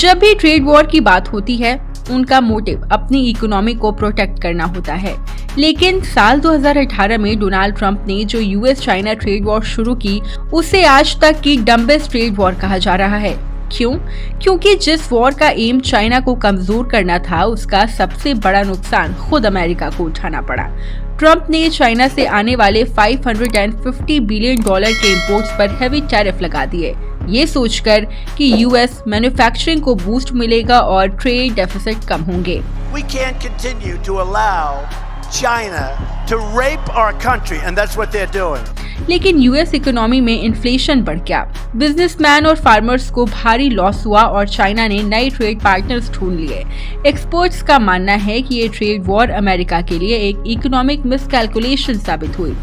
जब भी trade war की बात होती है, उनका मोटिव अपनी इकोनॉमी को प्रोटेक्ट करना होता है। लेकिन साल 2018 में डोनाल्ड ट्रंप ने जो यूएस चाइना ट्रेड वॉर शुरू की, उसे आज तक की डम्बेस्ट ट्रेड वॉर कहा जा रहा है। क्यों? क्योंकि जिस वॉर का एम चाइना को कमजोर करना था, उसका सबसे बड़ा नुकसान खुद अमेरिका को उठाना पड़ा। ट्रंप ने चाइना से आने वाले $550 बिलियन के इंपोर्ट्स पर हेवी टैरिफ लगा दिए, ये सोचकर कि यूएस मैन्युफैक्चरिंग को बूस्ट मिलेगा और ट्रेड डेफिसिट कम होंगे। We can't continue to allow China to rape our country, and that's what they're doing. लेकिन यूएस इकोनॉमी में इन्फ्लेशन बढ़ गया, बिजनेसमैन और फार्मर्स को भारी लॉस हुआ और चाइना ने नए ट्रेड पार्टनर्स ढूंढ लिए। एक्सपर्ट्स का मानना है कि ये ट्रेड वॉर अमेरिका के लिए एक इकोनॉमिक मिसकैलकुलेशन साबित हुई,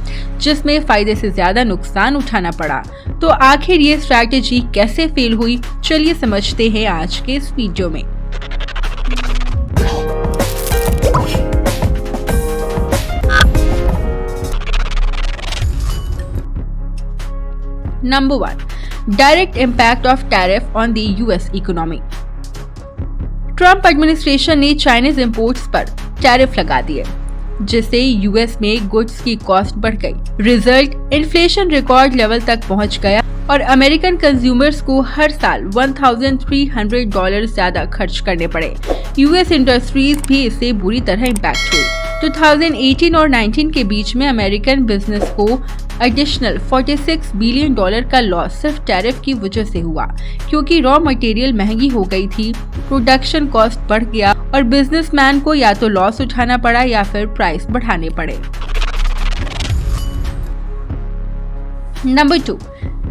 जिसमें फायदे से ज्यादा नुकसान उठाना पड़ा। तो आखिर ये स्ट्रैटेजी कैसे फेल हुई, चलिए समझते हैं आज के इस वीडियो में। Number 1. Direct impact of tariff on the US economy. Trump administration ने चाइनीज इंपोर्ट्स पर टैरिफ लगा दिए, जिससे यूएस में गुड्स की कॉस्ट बढ़ गई। रिजल्ट, इन्फ्लेशन रिकॉर्ड लेवल तक पहुंच गया और अमेरिकन कंज्यूमर्स को हर साल $1,300 ज्यादा खर्च करने पड़े। यूएस इंडस्ट्रीज भी इससे बुरी तरह इम्पैक्ट हुई। 2018 और 19 के बीच में अमेरिकन बिजनेस को एडिशनल $46 बिलियन का लॉस सिर्फ टैरिफ की वजह से हुआ, क्योंकि रॉ मटेरियल महंगी हो गई थी, प्रोडक्शन कॉस्ट बढ़ गया और बिजनेसमैन को या तो लॉस उठाना पड़ा या फिर प्राइस बढ़ाने पड़े। Number 2.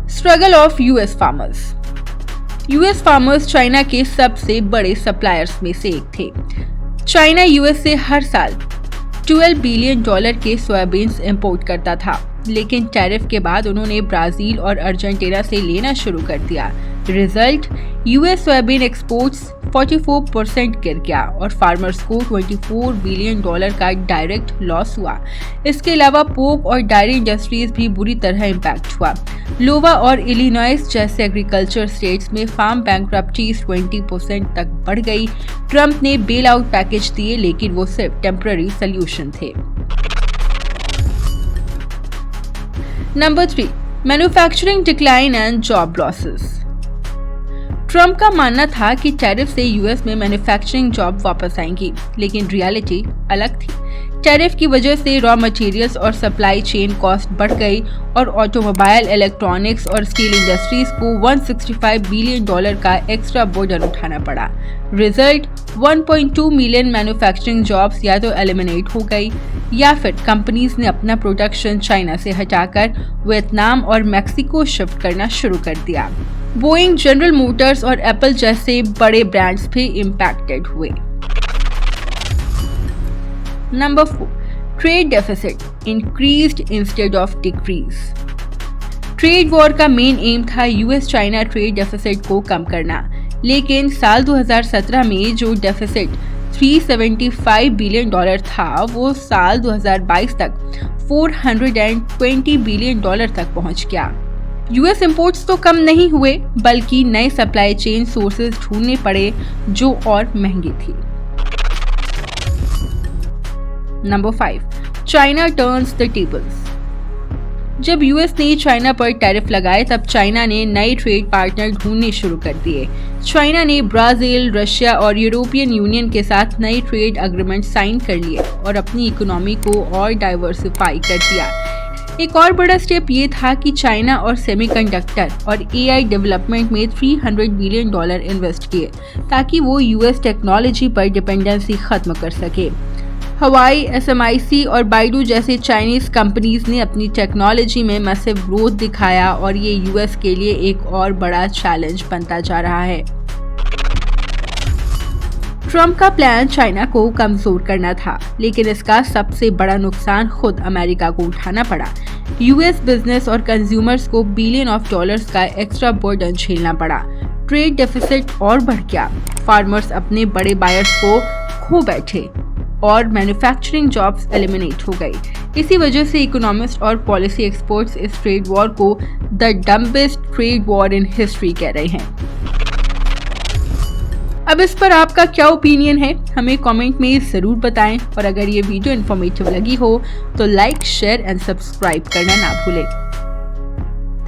Struggle of US farmers. US farmers China के सबसे बड़े सप्लायर्स में से एक थे। चाइना यूएस से हर साल $12 बिलियन के सोयाबीन्स इंपोर्ट करता था, लेकिन टैरिफ के बाद उन्होंने ब्राजील और अर्जेंटीना से लेना शुरू कर दिया। रिजल्ट, यूएस सोयाबीन एक्सपोर्ट्स 44% गिर गया और फार्मर्स को $24 बिलियन का डायरेक्ट लॉस हुआ। इसके अलावा पोर्क और डायरी इंडस्ट्रीज भी बुरी तरह इम्पैक्ट हुआ। लोवा और इलिनॉइस जैसे एग्रीकल्चर स्टेट्स में फार्म बैंकरप्टीज 20% तक बढ़ गई। ट्रंप ने बेल आउट पैकेज दिए, लेकिन वो सिर्फ टेम्पररी सॉल्यूशन थे। Number 3. Manufacturing decline and job losses. Trump का मानना था कि टैरिफ से यूएस में मैन्युफैक्चरिंग जॉब वापस आएंगी, लेकिन रियलिटी अलग थी। टैरिफ की वजह से रॉ मटेरियल्स और सप्लाई चेन कॉस्ट बढ़ गई और ऑटोमोबाइल, इलेक्ट्रॉनिक्स और स्टील इंडस्ट्रीज को $165 बिलियन का एक्स्ट्रा बर्डन उठाना पड़ा। रिजल्ट, 1.2 मिलियन मैन्युफैक्चरिंग जॉब्स या तो एलिमिनेट हो गई या फिर कंपनीज ने अपना प्रोडक्शन चाइना से हटाकर वियतनाम और मैक्सिको शिफ्ट करना शुरू कर दिया। बोइंग, जनरल मोटर्स और एप्पल जैसे बड़े ब्रांड्स भी इम्पैक्टेड हुए। Number 4. Trade deficit increased instead of decrease. Trade war का मेन एम था यूएस चाइना ट्रेड डेफिसिट को कम करना, लेकिन साल 2017 में जो डेफिसिट $375 बिलियन था, वो साल 2022 तक $420 बिलियन तक पहुंच गया। यूएस इंपोर्ट्स तो कम नहीं हुए, बल्कि नए सप्लाई चेन सोर्सेज ढूंढने पड़े जो और महंगी थी। Number 5. China turns the tables. जब यूएस ने चाइना पर टैरिफ लगाए, तब चाइना ने नए ट्रेड पार्टनर ढूंढने शुरू कर दिए। चाइना ने ब्राजील, रशिया और यूरोपियन यूनियन के साथ नए ट्रेड एग्रीमेंट साइन कर लिए और अपनी इकोनॉमी को और डाइवर्सिफाई कर दिया। एक और बड़ा स्टेप ये था कि चाइना और सेमीकंडक्टर और एआई डेवलपमेंट में $300 बिलियन इन्वेस्ट किए, ताकि वो यूएस टेक्नोलॉजी पर डिपेंडेंसी खत्म कर सके। हवाई, SMIC और बाइडू जैसे चाइनीज कंपनीज ने अपनी टेक्नोलॉजी में मैसिव ग्रोथ दिखाया और ये यूएस के लिए एक और बड़ा चैलेंज बनता जा रहा है। ट्रंप का प्लान चाइना को कमजोर करना था, लेकिन इसका सबसे बड़ा नुकसान खुद अमेरिका को उठाना पड़ा। यूएस बिजनेस और कंज्यूमर्स को बिलियन ऑफ डॉलर्स का एक्स्ट्रा बर्डन झेलना पड़ा। ट्रेड डेफिसिट और बढ़ गया, फार्मर्स अपने बड़े बायर्स को खो बैठे और मैन्युफैक्चरिंग जॉब्स एलिमिनेट हो गई। इसी वजह से इकोनॉमिस्ट और पॉलिसी एक्सपर्ट्स इस ट्रेड वॉर को the dumbest trade war in history कह रहे हैं। अब इस पर आपका क्या ओपिनियन है, हमें कमेंट में ज़रूर बताएं। और अगर ये वीडियो इन्फॉर्मेटिव लगी हो तो लाइक, शेयर एंड सब्सक्राइब करना ना भूलें।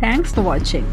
Thanks for watching.